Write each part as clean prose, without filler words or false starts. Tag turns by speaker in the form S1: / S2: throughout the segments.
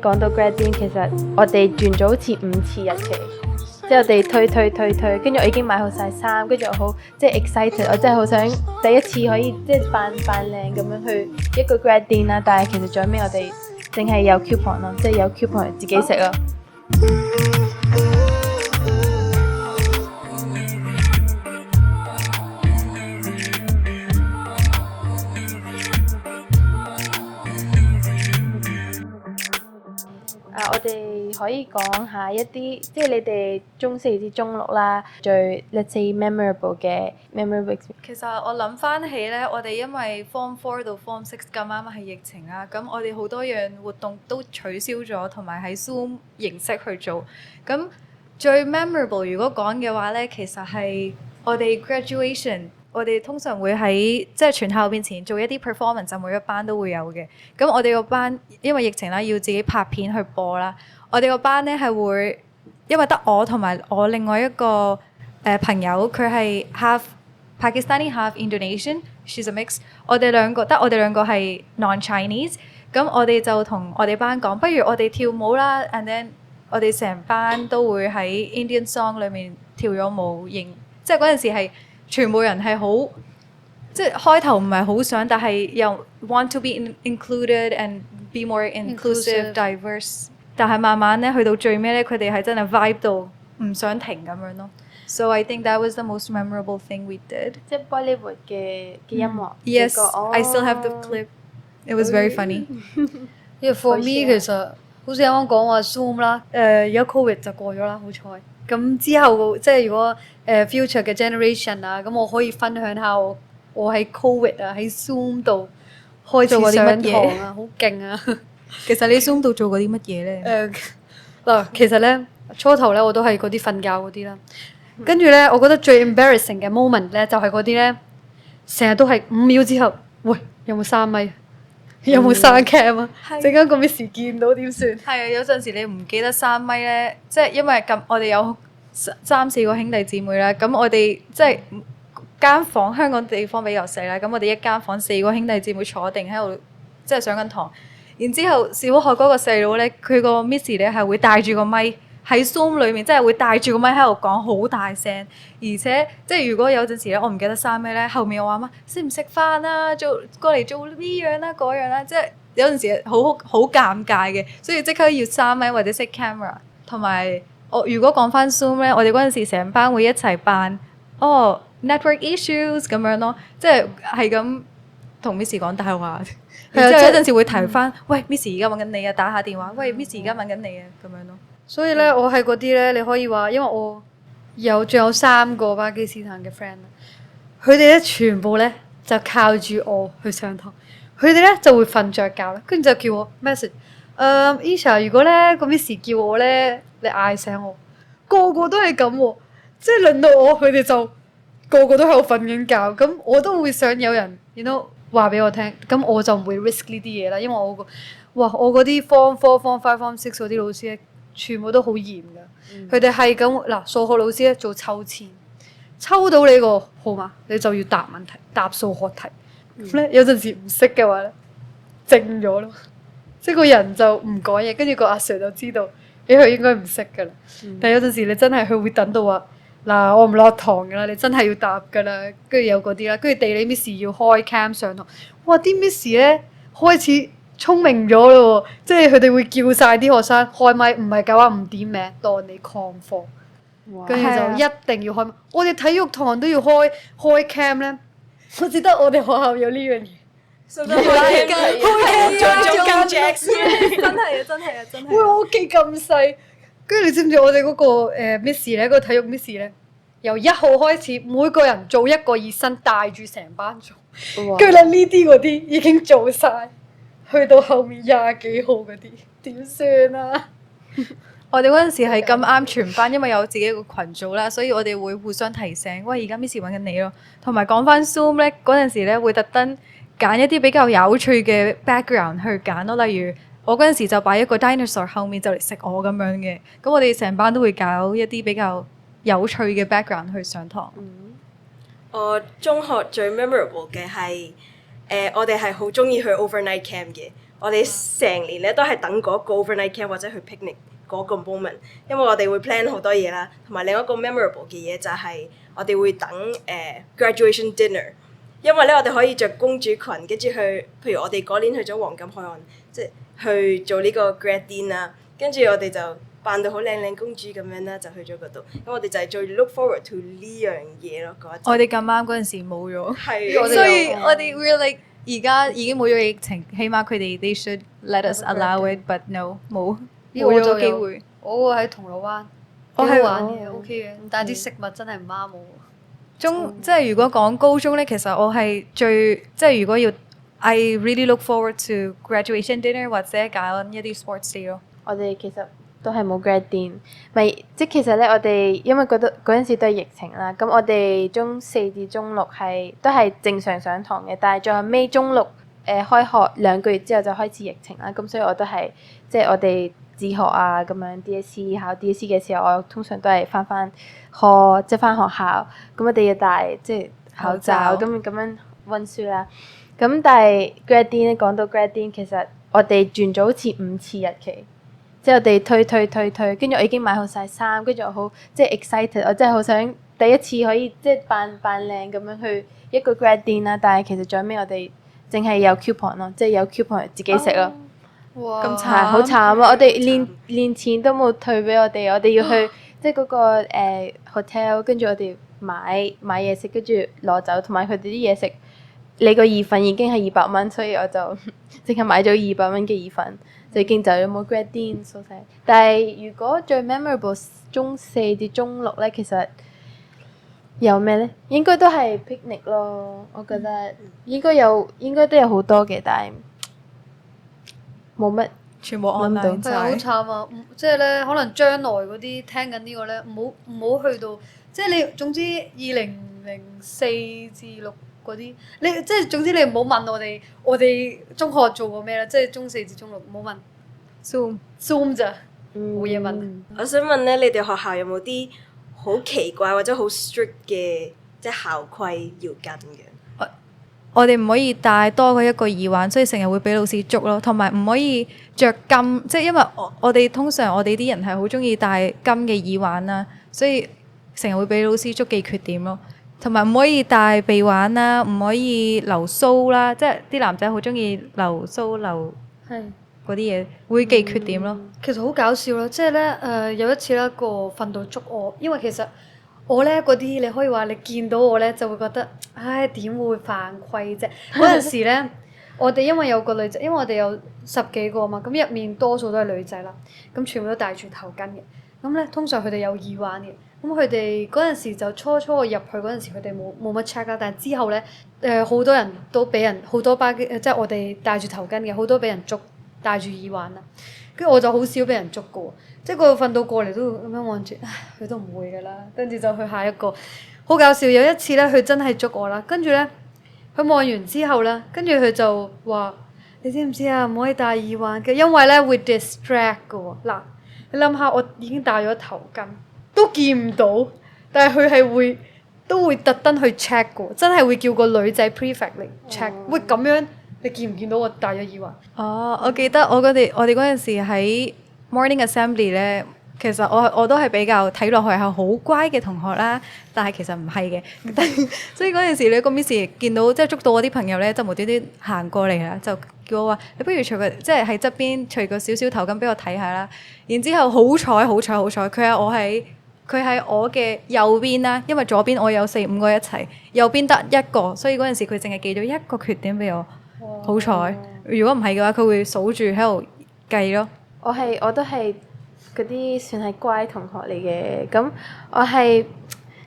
S1: 講到 grading， 其實我哋轉咗好似5次日期，即係我哋推，跟住我已經買好晒衫，跟住我好即係 excited， 我真係好想第一次可以即係扮靚咁樣去一個 grading 啦。但係其實最尾我哋淨係有 coupon 咯，即係有 coupon 自己食咯。我哋可以講下一啲，即係你哋中四至中六啦，最 let's say memorable experience。
S2: 其實我諗翻起咧，我哋因為 Form 4到 Form 6咁啱係疫情啦，咁我哋好多樣活動都取消咗，同埋喺 Zoom 形式去做。咁最 memorable 如果講嘅話咧，其實係我哋 graduation。我哋通常會喺即係全校面前做一啲 performance，就每一班都會有嘅。咁我哋個班因為疫情啦，要自己拍片去播啦。我哋個班咧係會因為得我同埋我另外一個朋友，佢係 half Pakistani half Indonesian，she's a mix。我哋兩個係 non-Chinese。咁我哋就同我哋班講，不如我哋跳舞啦 ，and then 我哋成班都會喺 Indian song 裏面跳咗舞，即係嗰陣時係。全部人係好，即係開頭唔係好想，但係又 want to be included and be more inclusive, diverse。但係慢慢咧，去到最尾咧，佢哋係真係 vibe 到唔想停咁樣咯。So I think that was the most memorable thing we did。
S1: 即係 Bollywood 嘅音樂。
S2: Yes, I still have the clip. It was very funny。
S3: 因為 for me 其實好似啱啱講話 Zoom 啦，而家 Covid 就過咗啦，好彩。咁之後即係如果future 嘅 generation 啊，咁我可以分享下我喺 Covid 啊喺 Zoom 度開始上堂啊，好勁啊！
S2: 其實你 Zoom 度做過啲乜嘢咧？
S3: 嗱，其實咧初頭咧我都係嗰啲瞓覺嗰啲啦，跟住咧我覺得最 embarrassing 嘅 moment 咧就係嗰啲咧成日都係5秒之後，喂有冇閂咪？有冇閂 cam 啊？陣間個 Miss 見到點算？
S2: 係啊，有陣時你唔記得閂咪咧，即係因為咁我哋有3-4個兄弟姊妹啦，咁我哋即係間房香港地方比較細啦，咁我哋一間房4個兄弟姊妹坐定喺度，即係上緊堂。然之後小學嗰個細佬咧，佢個 Miss 咧係會帶住個咪喺 Zoom 裏面，即係會帶住個咪喺度講好大聲，而且即係如果有陣時咧我唔記得閂咪咧，後面我話乜食唔食飯啊？過嚟做呢樣啦嗰樣啦，即係有陣時好尷尬嘅，所以即刻要閂咪或者熄 camera。同埋我如果講翻 Zoom 咧，我哋嗰陣時成班會一齊扮network issues 咁樣咯，即係咁同 Miss 講大話。然之後有陣時會提翻，喂 Miss 而家揾緊你啊，打下電話，喂 Miss 而家揾緊你啊，咁樣咯。
S3: 所以咧，我係嗰啲咧，你可以話，因為我仲有3個巴基斯坦嘅 friend 啦，佢哋咧全部咧就靠住我去上堂，佢哋咧就會瞓着覺啦，跟住就叫我 message，Isha 如果咧個 Miss 叫我咧，你嗌醒我，個個都係咁喎，即係輪到我，佢哋就個個都喺度瞓緊覺，咁我都會想有人話俾我聽，咁我就唔會 risk 呢啲嘢啦，因為我嗰啲 Form 4、Form 5、Form 6嗰啲老師咧，全部都好嚴㗎，佢哋係咁嗱，數學老師咧做抽籤，抽到你個號碼，你就要答問題，答數學題。咁咧有陣時唔識嘅話咧，靜咗咯，即係個人就唔講嘢，跟住個阿 Sir 就知道，佢應該唔識㗎啦。但係有陣時你真係佢會等到話。嗱，我唔落堂㗎啦，你真係要答㗎啦，跟住有嗰啲啦，跟住地理 Miss 要開 cam 上堂，哇！啲 Miss 咧開始聰明咗咯喎，即係佢哋會叫晒啲學生開咪，唔係嘅話唔點名當你曠課，跟住就一定要開咪。我哋體育堂都要開 cam 咧，我記得我哋學校有呢樣嘢。
S2: 真係。
S3: 喂，我屋企咁細。跟住你知唔知我哋嗰個Miss 咧，嗰個體育 Miss 咧，由1號開始，每個人做一個熱身，帶住成班做。跟住咧呢啲嗰啲已經做晒，去到後面20幾號嗰啲點算啊？
S2: 我哋嗰陣時係咁啱全班，因為有自己一個群組啦，所以我哋會互相提醒，喂而家 Miss 揾緊你咯。同埋講翻 Zoom 咧，嗰陣時咧會特登揀一啲比較有趣嘅 background 去揀咯，例如。我嗰陣時就擺一個 dinosaur 後面就嚟食我咁樣嘅，咁我哋成班都會搞一啲比較有趣嘅 background 去上堂。
S4: 我中學最 memorable 嘅係我哋係好中意去 overnight camp 嘅。我哋成年咧都係等嗰個 overnight camp 或者去 picnic 嗰個 moment，因為我哋會 plan 好多嘢啦，同埋另一個 memorable 嘅嘢就係我哋會等graduation dinner，因為咧我哋可以着公主裙，跟住去，譬如我哋嗰年去咗黃金海岸，即係去做呢個 grad din 啦，跟住我哋就扮到好靚靚公主咁樣啦，就去咗嗰度。咁我哋就係最 look forward to 呢樣嘢咯，嗰一陣。
S2: 我哋咁啱嗰陣時冇咗，
S4: 係，
S2: 所以我哋 we're like 而家已經冇咗疫情，起碼佢哋 they should let us allow it，but no 冇咗
S3: 呢個我就有
S2: 個機會。
S3: 我個喺銅鑼灣，
S2: 我係
S3: 幾好玩嘅，OK 嘅，但係啲食物真係唔啱我。
S2: 即係如果講高中咧，其實我係最即係如果要 I really look forward to graduation dinner 或者揀一啲 sports day 咯。
S1: 我哋其實都係冇 grad din，咪即其實咧，我哋因為嗰陣時都係疫情啦，咁我哋中四至中六都係正常上堂嘅，但係最後尾中六開學2個月之後就開始疫情啦，咁所以我都係即係我哋自學啊咁樣 DSE 考 DSE 嘅時候，我通常都係翻學即係翻學校，咁我哋要戴即係口罩咁樣温書啦。咁但係 grad din 咧，講到 grad din，其實我哋轉咗好似5次日期。即係我哋推，跟住我已經買好晒衫，跟住我好即係 excited，我真係好想第一次可以即係扮靚咁樣去一個 grad din 啦。但係其實最尾我哋淨係有 coupon 咯，即係有 coupon 自己食咯。
S3: 哇！
S2: 咁慘
S1: 係好慘啊！我哋連錢都冇退俾我哋要去即係嗰個hotel，跟住我哋買嘢食，跟住攞走，同埋佢哋啲嘢食，你個意粉已經係200蚊，所以我就淨係買咗200蚊嘅意粉。就已經走咗冇 grad din 數晒，但係如果最 memorable 中4至中6咧，其實有咩咧？應該都係 picnic 咯，我覺得應該都有好多嘅，但係冇乜
S2: 全部
S1: 諗唔到
S2: online
S3: 係啊，好
S2: 晒。
S3: 慘啊！即係咧，可能將來嗰啲聽緊呢個咧，唔好去到，即係你總之2004至6嗰啲，你即係總之你唔好問我哋中學做過咩啦，即係中4至中6唔好問 Zoom 咋，冇嘢問。
S4: 我想問咧，你哋學校有冇啲好奇怪或者好 strict 嘅即係校規要跟嘅？
S2: 我哋唔可以戴多過一個耳環，所以成日會俾老師捉咯。同埋唔可以着金，即係因為我哋通常我哋啲人係好中意戴金嘅耳環啦，所以成日會俾老師捉記缺點咯。同埋唔可以戴鼻環啦，唔可以留鬚啦，即係啲男仔好中意留鬚留
S3: 係。
S2: 嗰啲嘢，會記缺點咯。
S3: 其實好搞笑咯，即係咧有一次咧個訓導捉我，因為其實我咧嗰啲你可以話你見到我咧就會覺得，唉點會犯規啫？嗰陣時咧，我哋因為有個女仔，因為我哋有10幾個嘛，咁入面多數都係女仔啦，咁全部都戴住頭巾嘅。咁咧通常佢哋有耳環嘅，咁佢哋嗰陣時就初入去嗰陣時，佢哋冇乜 check 啦，但係之後咧好多人都俾人好多班即係我哋戴住頭巾嘅，好多俾人捉。戴住耳環啦，跟住我就好少俾人捉過，即係個訓導過嚟都會咁樣望住，唉，佢都唔會㗎啦，跟住就去下一個，好搞笑。有一次咧，佢真係捉我啦，跟住咧，佢望完之後咧，跟住佢就話：你知唔知啊？唔可以戴耳環嘅，因為咧會 distract 㗎喎。嗱，你諗下，我已經戴咗頭巾，都見唔到，但係佢係都會特登去 check 㗎，真係會叫個女仔 prefect 嚟 check，會咁樣。你見唔見到我戴咗耳環？
S2: 哦，我記得我哋嗰陣時喺 morning assembly 咧，其實我都係比較睇落去係好乖嘅同學啦，但係其實唔係嘅。所以嗰陣時你個 miss 見到即係捉到我啲朋友咧，就無端端行過嚟啦，就叫我話：你不如除個即係喺側邊除個少少頭巾俾我睇下啦。然之後好彩，佢喺我嘅右邊啦，因為左邊我有4、5個一齊，右邊得1個，所以嗰陣時佢淨係記咗1個缺點俾我。好彩，如果唔係嘅話，佢會數住喺度計咯。
S1: 我都係嗰啲算係乖同學嚟嘅，咁我係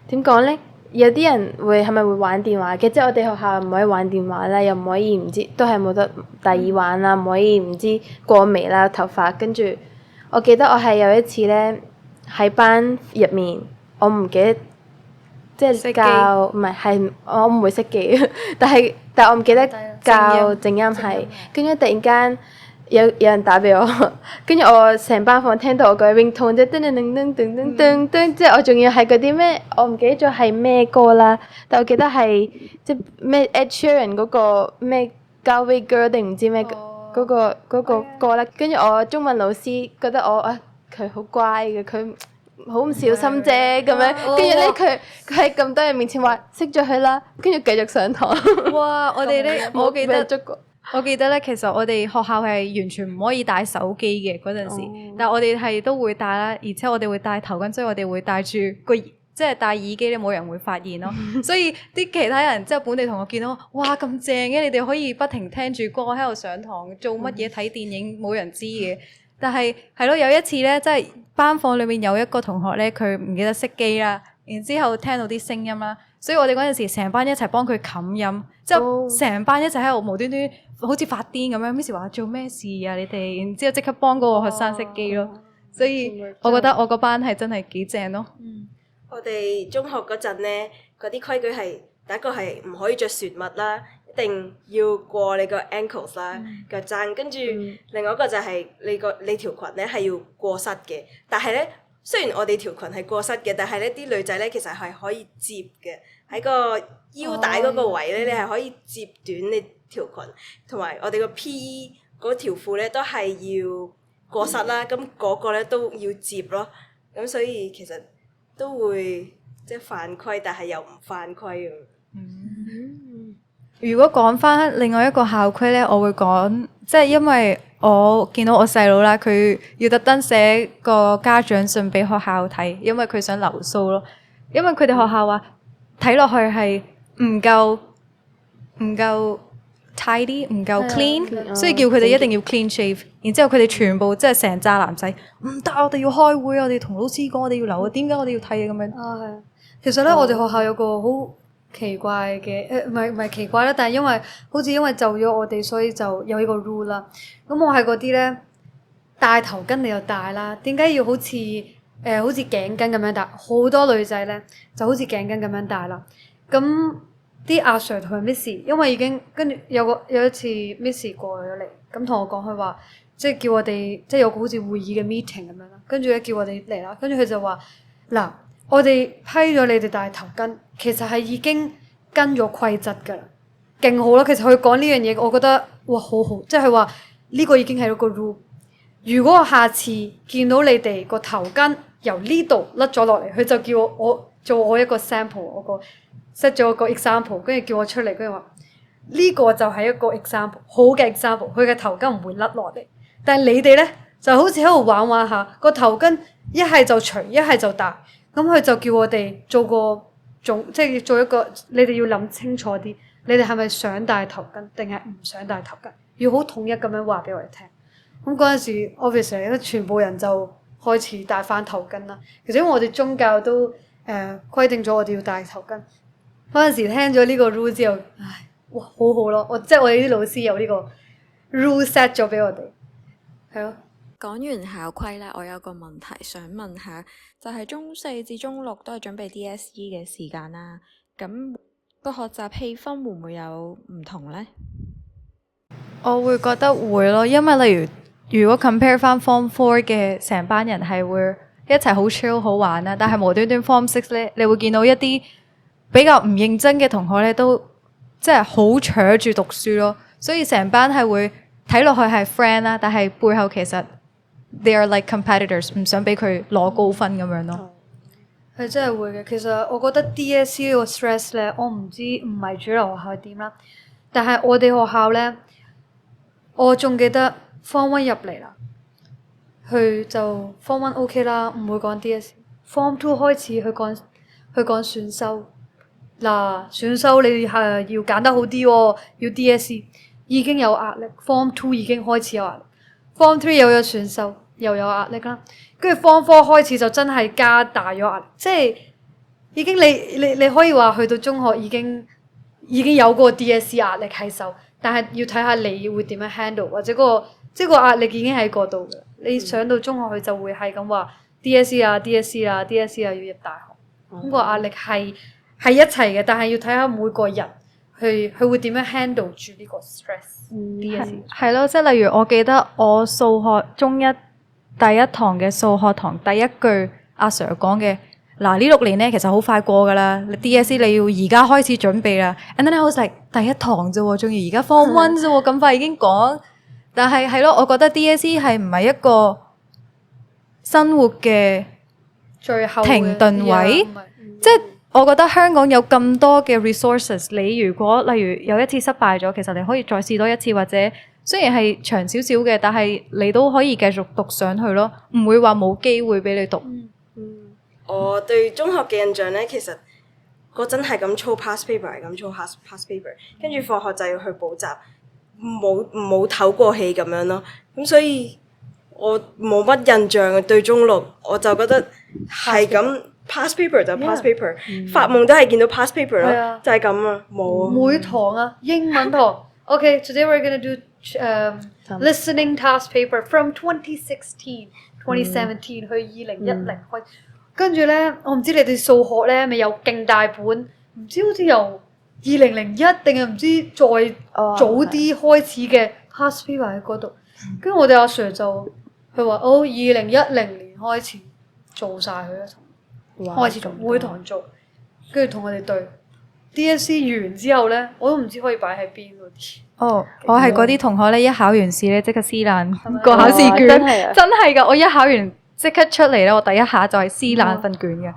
S1: 點講咧？有啲人係咪會玩電話嘅？即係我哋學校唔可以玩電話啦，又唔可以唔知都係冇得戴耳環啦，唔可以唔知過眉啦頭髮。跟住我記得我係有一次咧喺班入面，我唔記得即係教唔係我唔會識記，但我唔記得教正音係，跟住突然間有人打俾我，跟住我成班房聽到我個 ringtone 即係噔噔噔噔噔噔噔，即係我仲要係嗰啲咩，我唔記得咗係咩歌啦，但我記得係即係咩 Ed Sheeran 嗰個咩 Galway Girl 定唔知咩，嗰個歌啦，跟住我中文老師覺得我佢好乖嘅，佢好唔小心啫咁樣，跟住咧佢喺咁多人面前話識咗佢啦，跟住繼續上堂。
S2: 哇！我哋咧，我記得
S1: 俾人捉過。
S2: 我記得咧，其實我哋學校係完全唔可以帶手機嘅嗰陣時，但係我哋係都會帶啦，而且我哋會戴頭巾，所以我哋會戴住即係戴耳機咧，冇人會發現咯。所以啲其他人即係本地同學見到，哇咁正嘅，你哋可以不停聽住歌喺度上堂，做乜嘢睇電影冇人知嘅。但係係咯，有一次咧，即係班房裏面有一個同學咧，佢唔記得熄機啦，然之後聽到啲聲音啦，所以我哋嗰陣時成班一齊幫佢冚音，即係成班一齊喺度無端端好似發癲咁樣。Miss 話做咩事啊你哋？然之後即刻幫嗰個學生熄機咯。所以我覺得我個班係真係幾正咯。
S4: 我哋中學嗰陣咧，嗰啲規矩係第一個係唔可以着船襪啦，一定要過你個 ankles 啦，腳踭，跟住另外一個就係你條裙咧係要過膝嘅。但係咧，雖然我哋條裙係過膝嘅，但係咧啲女仔咧其實係可以摺嘅，喺個腰帶嗰個位咧，你係可以摺短你條裙，同埋我哋個 PE 嗰條褲咧都係要過膝啦，咁嗰個咧都要摺咯，咁所以其實都會即係犯規，但係又唔犯規咁。
S2: 如果講翻另外一個校規咧，我會講，即係因為我見到我細佬啦，佢要特登寫個家長信俾學校睇，因為佢想留鬚咯。因為佢哋學校話睇落去係唔夠 tidy 唔夠 clean，所以叫佢哋一定要 clean shave。然之後佢哋全部即係成紮男仔，唔得，我哋要開會，我哋同老師講，我哋要留啊，點解我哋要剃啊咁樣？
S3: 係啊，其實咧，我哋學校有個好奇怪嘅，唔係奇怪啦，但係因為就咗我哋，所以就有呢個 rule 啦。咁我係嗰啲咧戴頭巾你又戴啦，點解要好似頸巾咁樣戴？好多女仔咧就好似頸巾咁樣戴啦。咁啲阿 Sir 同埋 Miss， 因為已經跟住有一次 Miss 過咗嚟，咁同我講佢話，即係叫我哋即係有個好似會議嘅 meeting 咁樣啦，跟住咧叫我哋嚟啦，跟住佢就話嗱，我哋批咗你哋戴頭巾，其實係已經跟咗規則㗎啦，勁好啦。其實佢講呢樣嘢，我覺得哇好好，即係佢話呢個已經係一個 rule。如果我下次見到你哋個頭巾由呢度甩咗落嚟，佢就叫我做我一個 sample， 我個 set 咗個 example， 跟住叫我出嚟，跟住話呢個就係一個 example， 好嘅 example， 佢嘅頭巾唔會甩落嚟。但係你哋咧就好似喺度玩玩下，個頭巾一係就除，一係就戴。咁佢就叫我哋即係做一個，你哋要諗清楚啲，你哋係咪想戴頭巾定係唔想戴頭巾？要好統一咁樣話俾我哋聽。咁嗰陣時 obviously 咧，全部人就開始戴翻頭巾啦。其實因為我哋宗教都規定咗我哋要戴頭巾。嗰陣時聽咗呢個 rule 之後，唉，哇，好好咯！即係我哋啲老師有呢個 rule set 咗俾我哋，係咯。
S5: 講完校規咧，我有個問題想問下，就係中四至中六都係準備 DSE 嘅時間啦。咁個學習氣氛會唔會有唔同呢？
S2: 我會覺得會咯，因為例如果 compare 翻 Form 4嘅成班人係會一齊好 chill 好玩啦，但係無端端 Form 6咧，你會見到一啲比較唔認真嘅同學咧，都即係好扯住讀書咯。所以成班係會睇落去係 friend 啦，但係背後其實 they are like competitors， 唔想俾佢攞高分咁樣咯。
S3: 係真係會嘅。其實我覺得 DSE 呢個 stress 咧，我唔知唔係主流學校係點啦，但係我哋學校咧，我仲記得 Form 1入嚟啦，佢就 Form 1 OK 啦，唔會講 DSE。Form 2開始佢講選修，嗱選修你係要揀得好啲喎，要 DSE 已經有壓力。Form 2已經開始有壓力，Form 3有咗選修又有壓力啦，跟住 Form 4開始就真係加大咗壓力，即係已經你可以話去到中學已經有嗰個 DSE 壓力喺手，但係要睇下你會點樣 handle， 或者即係個壓力已經喺嗰度嘅。你上到中學佢就會係咁話 DSE 啊 DSE 啊 DSE 啊要入大學，咁個壓力係一齊嘅，但係要睇下每個人佢會點樣 handle 住呢個 stress。DSE
S2: 係咯，即係例如我記得我數學中一第一堂嘅數學堂第一句阿 Sir 講嘅，嗱呢6年咧其實好快過㗎啦，你 DSE 你要而家開始準備啦。And then I was like 第一堂啫喎，仲要而家 Form 1啫喎，咁快已經講但係係咯，我覺得 DSE 係唔係一個生活嘅
S3: 最後嘅
S2: 停頓位
S3: 唔係
S2: 即係我覺得香港有咁多嘅 resources， 你如果例如有一次失敗咗，其實你可以再試多一次，或者雖然係長少少嘅，但係你都可以繼續讀上去咯，唔會話冇機會俾你讀。
S4: 我對中學嘅印象咧，其實嗰陣係咁操 past paper， 係咁操 past paper， 跟住放學就要去補習，冇唞過氣咁樣咯。咁所以我冇乜印象嘅對中六，我就覺得係咁 past paper 就 past paper， 發夢都係見到 past paper 咯，
S3: 係啊
S4: 就係咁啊，冇啊。
S3: 每堂啊，英文堂。Okay, today we're gonna do listening task paper from 2016, 2017去2010開。跟住咧，我唔知你哋數學咧咪有勁大本，唔知好似由2001定係唔知再早啲開始嘅 task paper 喺嗰度。跟住我哋阿 Sir 就佢話：哦，2010年開始做晒佢一堂，開始做每堂做，跟住同我哋對 DSE 完之後咧，我都唔知可以擺喺邊嗰啲。
S2: 哦，我係嗰啲同學咧，一考完試咧即刻撕爛個考試卷，
S1: 真係啊
S2: 真係㗎！我一考完即刻出嚟咧，我第一下就係撕爛份卷嘅。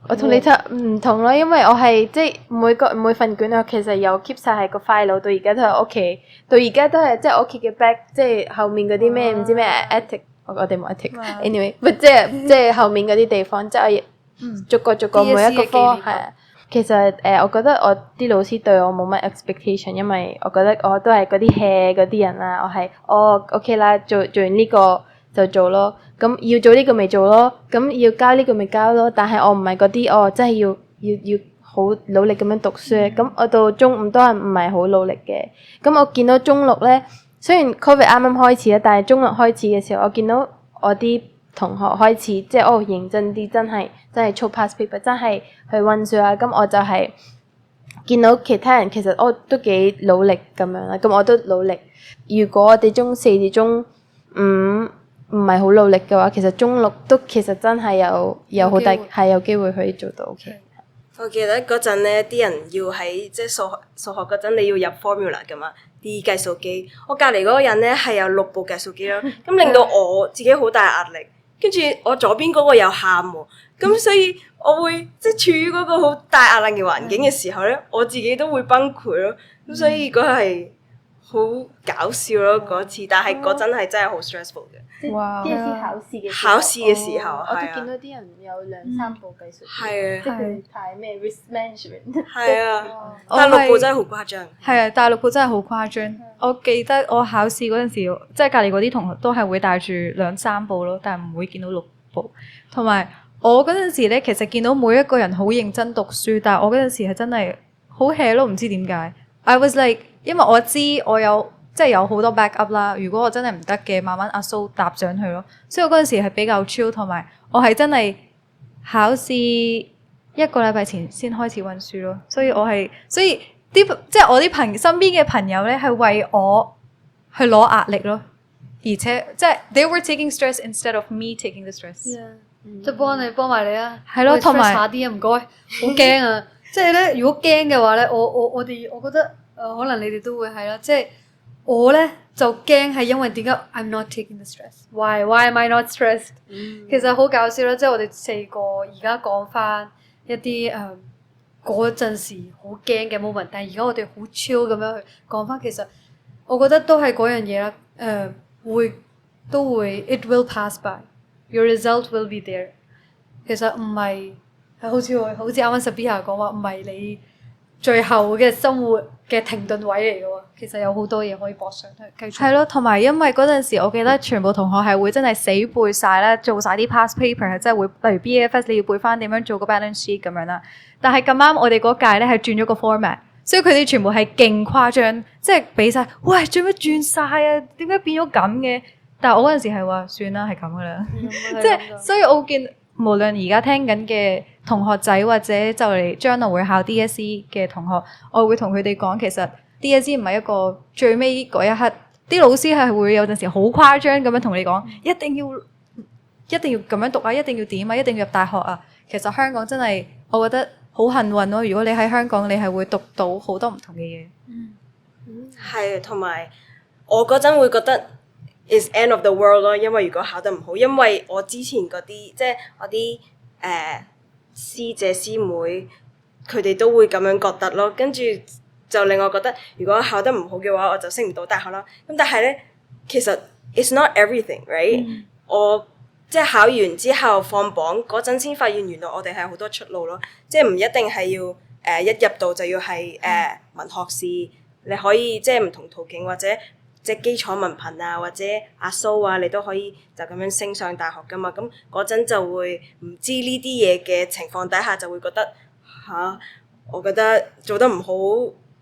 S1: 我同你唔同咯，因為我係即係每份卷我其實有 keep 晒喺個 file 到而家都喺屋企，到而家都係即係我屋企嘅 back，即係後面嗰啲咩唔知咩 attic， 我哋冇 attic，anyway， 即係後面嗰啲地方，即係逐個每一個科係啊。其實我覺得我啲老師對我冇乜 expectation， 因為我覺得我都係嗰啲 hea 嗰啲人啦，我係OK 啦，做完呢個就做咯，咁要做呢個咪做咯，咁要交呢個咪交咯，但係我唔係嗰啲真係要好努力咁樣讀書，咁我到中五都係唔係好努力嘅，咁我見到中六咧，雖然 Covid 啱啱開始啦，但係中六開始嘅時候，我見到我啲同學開始即係認真啲，真係操 past paper， 真係去溫書啊！咁我就係見到其他人其實都幾努力咁樣啦，咁我都努力。如果我哋中四至中五唔係好努力嘅話，其實中六都其實真係有好大係有機會可以做到 OK。
S4: 我記得嗰陣咧，啲人要喺即係數學嗰陣，你要入 formula 噶嘛，啲計數機。我隔離嗰個人咧係有6部計數機咯，咁令到我自己好大壓力。跟住我左邊嗰個又喊喎，咁所以我會即係處於嗰個好大壓力嘅環境嘅時候咧，我自己都會崩潰咯。咁所以嗰係好搞笑咯嗰次，但係嗰陣係真係好 stressful 嘅。
S2: 哇
S1: DSE 考試嘅時候，
S4: 係啊
S1: 我都見到啲人有2-3部計數機，
S4: 係啊
S1: 即係佢太咩 risk management。
S4: 係啊，但係6部真係好誇張。
S2: 係啊，大陸部真係好誇張。我記得我考試嗰陣時，即係隔離嗰啲同學都係會帶住2-3部咯，但係唔會見到6部。同埋我嗰陣時咧，其實見到每一個人好認真讀書，但係我嗰陣時係真係好 hea 咯，唔知點解。I was like， 因為我知我有即係有好多 backup 啦。如果我真係唔得嘅，慢慢阿蘇搭上去咯。所以我嗰陣時係比較 chill， 同埋我係真係考試1個禮拜前先開始溫書咯。所以即係我啲身邊嘅朋友咧，係為我去攞壓力咯，而且即係 they were taking stress instead of me taking the stress。
S3: 即係幫埋你啊！
S2: 係咯，同埋
S3: 下啲啊，唔該，好驚啊！即係咧，如果驚嘅話咧，我覺得可能你哋都會係啦。即係我咧就驚係因為點解 I'm not taking the stress？Why am I not stressed？其實好搞笑啦！即係我哋4個而家講翻一啲嗰陣時好驚嘅 moment，但係而家我哋好 chill 咁樣去講翻，其實我覺得都係嗰樣嘢啦。都會 it will pass by，your result will be there。其實唔係好似啱啱 Sabina 講話，唔係你最後嘅生活嘅停頓位嚟嘅喎。其實有好多嘢可以駁上去繼續。
S2: 係咯，同埋因為嗰陣時，我記得全部同學係會真係死背晒啦，做晒啲 past paper，係真係會，例如 BFS 你要背翻點樣做個 balance sheet 咁樣啦。但係咁啱我哋嗰屆咧係轉咗個 format，所以佢哋全部係勁誇張，即係俾晒，喂，做咩轉晒啊？點解變咗咁嘅？但係我嗰陣時係話算啦，係咁噶啦，即係所以我見無論而家聽緊嘅同學仔或者就嚟將來會考 DSE 嘅同學，我會同佢哋講，其實 DSE 唔係一個最尾嗰一刻，啲老師係會有陣時好誇張咁樣同你講，一定要咁樣讀啊，一定要點啊，一定要入大學啊。其實香港真係我覺得好幸運咯，如果你喺香港，你係會讀到好多唔同嘅嘢。
S4: 係，同埋我嗰陣會覺得 is end of the world 咯，因為如果考得唔好，因為我之前嗰啲即係我啲師姐師妹，佢哋都會咁樣覺得咯，跟住就令我覺得如果考得唔好嘅話，我就升唔到大學啦。咁但係咧，其實 it's not everything，right？我即係考完之後放榜嗰陣先發現原來我哋係好多出路咯，即係唔一定係要一入到就要係文學士，你可以即係唔同途徑或者即係基礎文憑啊或者阿蘇啊，你都可以就咁樣升上大學噶嘛。咁嗰陣就會唔知呢啲嘢嘅情況底下，就會覺得我覺得做得唔好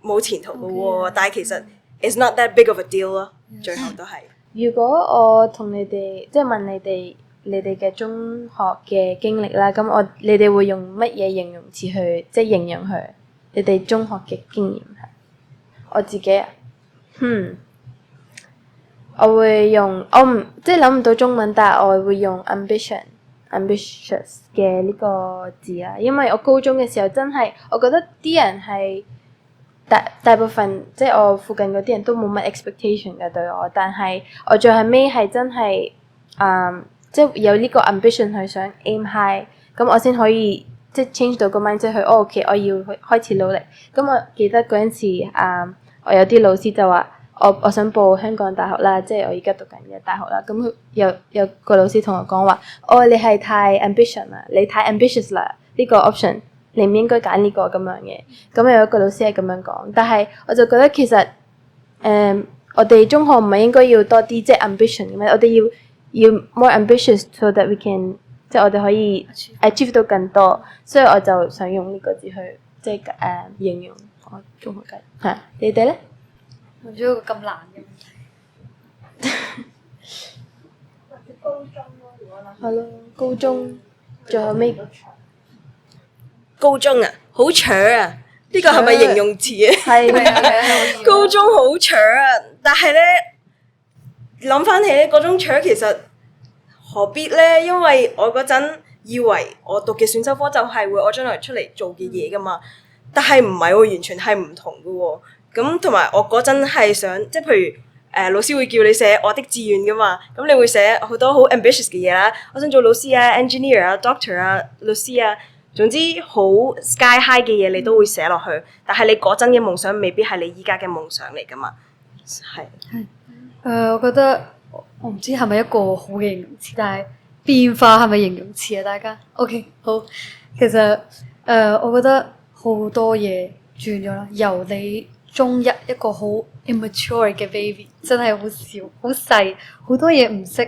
S4: 冇前途嘅喎。但係其實 it's not that big of a deal 咯，最後都係。
S1: 如果我同你哋即係問你哋嘅中學嘅經歷啦，咁你哋會用乜嘢形容詞去即係形容佢？你哋中學嘅經驗係？我自己我會用我唔即係諗唔到中文，但係我會用 ambitious 嘅呢個字啦，因為我高中嘅時候真係我覺得啲人係大部分即係我附近嗰啲人都冇乜 expectation 嘅對我，但係我最後尾係真係即係有呢個 ambition 去想 aim high， 咁我先可以即係 change 到個 mindset 去OK 我要去開始努力。咁我記得嗰陣時我有啲老師就話我想報香港大學啦，即係我而家讀緊嘅大學啦。咁佢有個老師同我講話，你係太 ambition 啦，你太 ambitious 啦，呢個 option 你唔應該揀呢個咁樣嘅。咁有一個老師係咁樣講，但係我就覺得其實我哋中學唔係應該要多啲即係 ambition 嘅咩？我哋要 more ambitious so that we can 即係我哋可以 achieve 到更多。所以我就想用呢個字去即係形容我中學嘅。你哋咧？
S3: 問咗一個咁難嘅問題。
S1: 係咯，高中最後尾
S4: 高中啊，好長啊！呢個係咪形容詞啊？
S1: 係
S4: 高中好長啊，但係咧諗翻起嗰種長其實何必咧？因為我嗰陣以為我讀嘅選修科就係會我將來出嚟做嘅嘢噶嘛，但係唔係喎，完全係唔同嘅喎。咁同埋我嗰陣係想，即係譬如老師會叫你寫我的志願噶嘛，咁你會寫好多好 ambitious 嘅嘢啦，我想做老師啊、engineer 啊、doctor 啊、律師啊，總之好 sky high 嘅嘢你都會寫落去。但係你嗰陣嘅夢想未必係你依家嘅夢想嚟噶嘛，係。
S3: 我覺得我唔知係咪一個好嘅形容詞，但係變化係咪形容詞啊？大家 OK 好，其實我覺得好多嘢轉咗啦，由你中一個好 immature 嘅 baby， 真係好小好細，好多嘢唔識。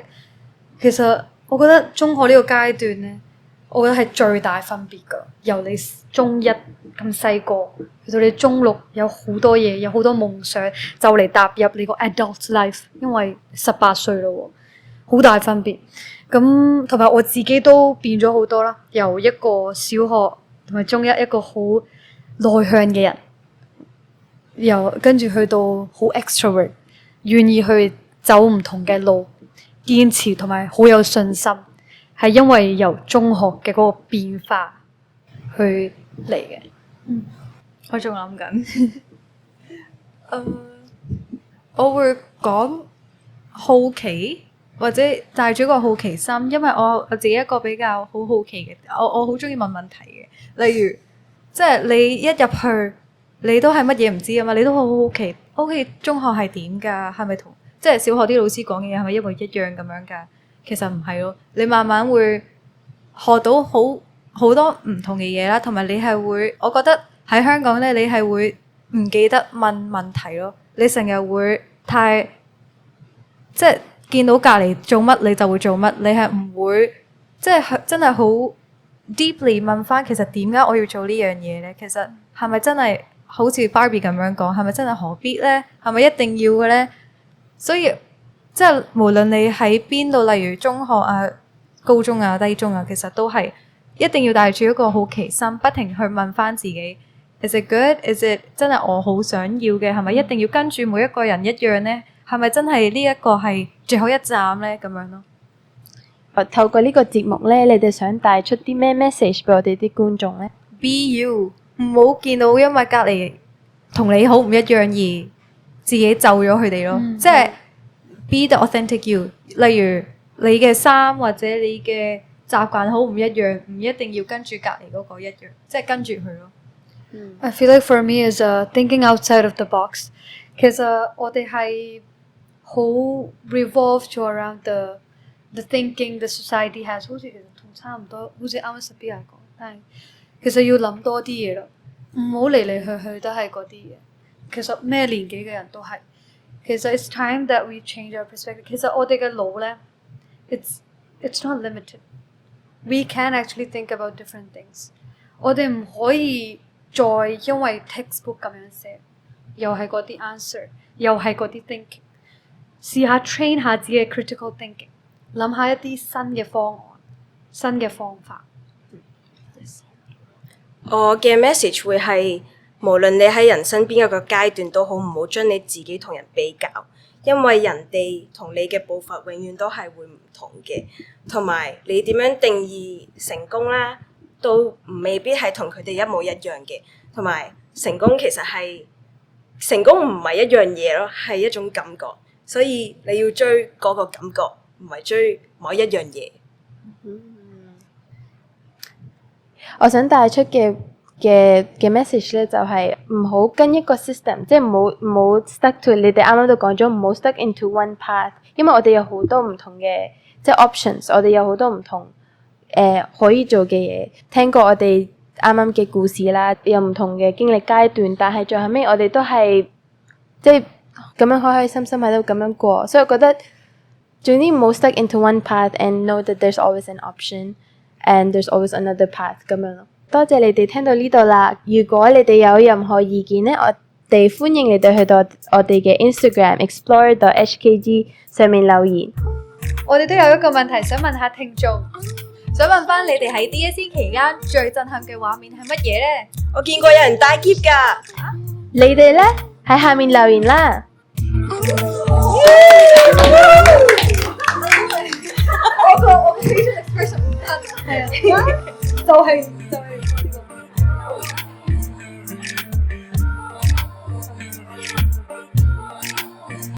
S3: 其實我覺得中學呢個階段咧，我覺得係最大分別㗎。由你中一咁細個，去到你中六有好多嘢，有好多夢想，就嚟踏入你個 adult life， 因為18歲啦喎，好大分別。咁同埋我自己都變咗好多啦，由一個小學同埋中一個好內向嘅人。跟住去到好 extrovert， 願意去走唔同嘅路，堅持同埋好有信心，係因為由中學嘅嗰個變化去嚟嘅。
S2: 我仲諗緊，我會講好奇或者帶住一個好奇心，因為我自己一個比較好奇嘅，我好中意問問題嘅，例如即係你一入去。你都係乜嘢唔知啊嘛？你都好好奇，OK 中學係點㗎？係咪同即係小學啲老師講嘅嘢係咪一模一樣咁樣㗎？其實唔係咯，你慢慢會學到好多唔同嘅嘢啦，同埋你係會，我覺得喺香港咧，你係會唔記得問問題咯。你成日會太即係見到隔離做乜你就會做乜，你係唔會即係真係好 deeply 問翻其實點解我要做呢樣嘢咧？其實係咪真係？好似 Barbie 咁樣講，係咪真係何必咧？係咪一定要嘅咧？所以即係無論你喺邊度，例如中學啊、高中啊、低中啊，其實都係一定要帶住一個好奇心，不停去問翻自己 ：Is it good? Is it 真係我好想要嘅？係咪一定要跟住每一個人一樣咧？係咪真係呢一個係最後一站咧？咁樣咯。
S1: 透過呢個節目咧，你哋想帶出啲咩 message 俾我哋啲觀眾咧
S2: ？Be you。唔好見到因為隔離同你好唔一樣而自己就咗佢哋咯，即係 be the authentic you。例如你嘅衫或者你嘅習慣好唔一樣，唔一定要跟住隔離嗰個一樣，即係跟住佢咯。
S3: I feel like for me is thinking outside of the box。其實我哋係好 revolve 咗 around the thinking the society has， 好似其實同差唔多，好似啱啱 Sabina 講，但係其實要諗多啲嘢咯，唔好嚟嚟去去都係嗰啲嘢。其實咩年紀嘅人都係，其實 it's time that we change our perspective。其實我哋嘅腦咧 it's not limited。We can actually think about different things。我哋唔可以再因為 textbook 咁樣寫，又係嗰啲 answer， 又係嗰啲 thinking。試下 train 下自己嘅 critical thinking， 諗下一啲新嘅方案、新嘅方法。
S4: 我嘅 message 會係，無論你喺人生邊一個階段都好，唔好將你自己同人比較，因為人哋同你嘅步伐永遠都係會唔同嘅，同埋你點樣定義成功啦，都未必係同佢哋一模一樣嘅，同埋成功其實係成功唔係一樣嘢咯，係一種感覺，所以你要追嗰個感覺，唔係追某一樣嘢。
S1: 我想帶出嘅 message 咧，就係唔好跟一個 system， 即係唔好 stuck to 你哋啱啱都講咗，唔好 stuck into one path， 因為我哋有好多唔同嘅即係 options， 我哋有好多唔同可以做嘅嘢。聽過我哋啱啱嘅故事啦，有唔同嘅經歷階段，但係最後尾我哋都係即係咁樣開開心心喺度咁樣過，所以我覺得總之唔好 stuck into one path and know that there's always an option。And there's always another path 咁樣咯。多謝你哋聽到呢度啦。如果你哋有任何意見咧，我哋歡迎你哋去到我哋嘅 Instagram explorer.hkg 上面留言。
S3: 我哋都有一個問題想問下聽眾，
S2: 想問翻你哋喺 DSE 期間最震撼嘅畫面係乜嘢咧？
S4: 我見過有人戴 keep 㗎。
S1: 你哋咧喺下面留言啦。
S3: 我個 facial expression 係啊，就係。